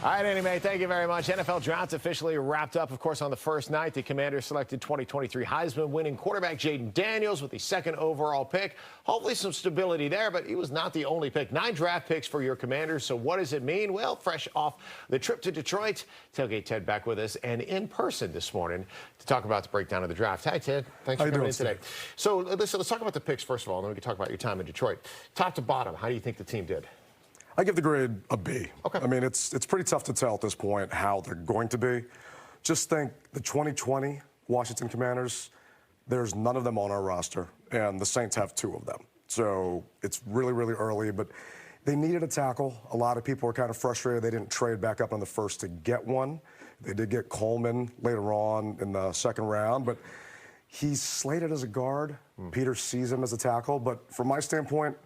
All right, Andy May, thank you very much. NFL draft officially wrapped up, of course, on the first night. The Commanders selected 2023 Heisman-winning quarterback Jaden Daniels with the second overall pick. Hopefully some stability there, but he was not the only pick. 9 draft picks for your Commanders. So what does it mean? Well, fresh off the trip to Detroit, Tailgate Ted back with us and in person this morning to talk about the breakdown of the draft. Hi, Ted. Thanks for coming in today. So let's talk about the picks, first of all, and then we can talk about your time in Detroit. Top to bottom, how do you think the team did? I give the grade a B. Okay. I mean, it's pretty tough to tell at this point how they're going to be. Just think the 2020 Washington Commanders, there's none of them on our roster, and the Saints have 2 of them. So it's really, really early, but they needed a tackle. A lot of people were kind of frustrated they didn't trade back up on the first to get one. They did get Coleman later on in the second round, but he's slated as a guard. Peters sees him as a tackle, but from my standpoint,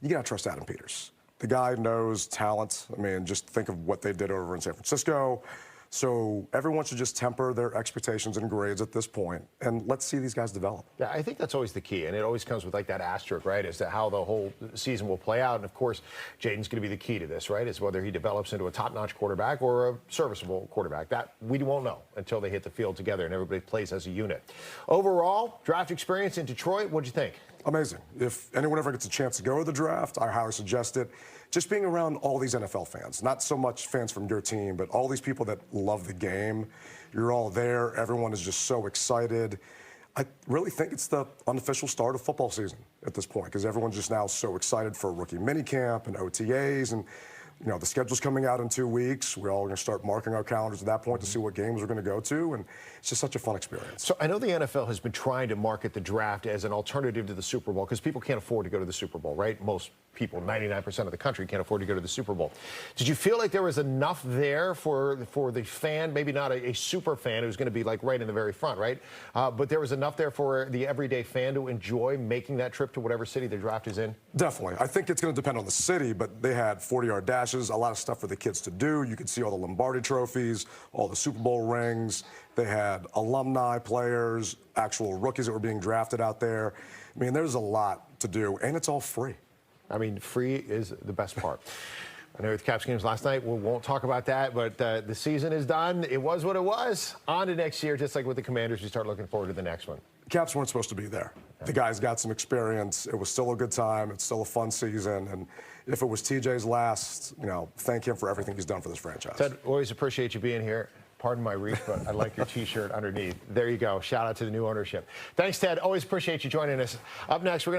you got to trust Adam Peters. The guy knows talent. I mean, just think of what they did over in San Francisco. So everyone should just temper their expectations and grades at this point, and let's see these guys develop. Yeah, I think that's always the key, and it always comes with like that asterisk, right, as to how the whole season will play out. And of course, Jaden's going to be the key to this, right, is whether he develops into a top-notch quarterback or a serviceable quarterback. That we won't know until they hit the field together and everybody plays as a unit. Overall, draft experience in Detroit, what'd you think? Amazing. If anyone ever gets a chance to go to the draft, I highly suggest it. Just being around all these NFL fans, not so much fans from your team, but all these people that love the game. You're all there. Everyone is just so excited. I really think it's the unofficial start of football season at this point because everyone's just now so excited for rookie minicamp and OTAs. And, you know, the schedule's coming out in 2 weeks. We're all going to start marking our calendars at that point to see what games we're going to go to. And it's just such a fun experience. So I know the NFL has been trying to market the draft as an alternative to the Super Bowl because people can't afford to go to the Super Bowl, right? Most people, 99% of the country, can't afford to go to the Super Bowl. Did you feel like there was enough there for the fan, maybe not a super fan who's going to be like right in the very front, right? But there was enough there for the everyday fan to enjoy making that trip to whatever city the draft is in? Definitely. I think it's going to depend on the city, but they had 40-yard dashes, a lot of stuff for the kids to do. You could see all the Lombardi trophies, all the Super Bowl rings. They had alumni players, actual rookies that were being drafted out there. I mean, there's a lot to do, and it's all free. I mean, free is the best part. I know with Caps games last night, we won't talk about that, but the season is done. It was what it was. On to next year, just like with the Commanders, we start looking forward to the next one. Caps weren't supposed to be there. The guys got some experience. It was still a good time. It's still a fun season. And if it was TJ's last, you know, thank him for everything he's done for this franchise. Ted, always appreciate you being here. Pardon my reach, but I like your T-shirt underneath. There you go. Shout out to the new ownership. Thanks, Ted. Always appreciate you joining us. Up next, we're going to have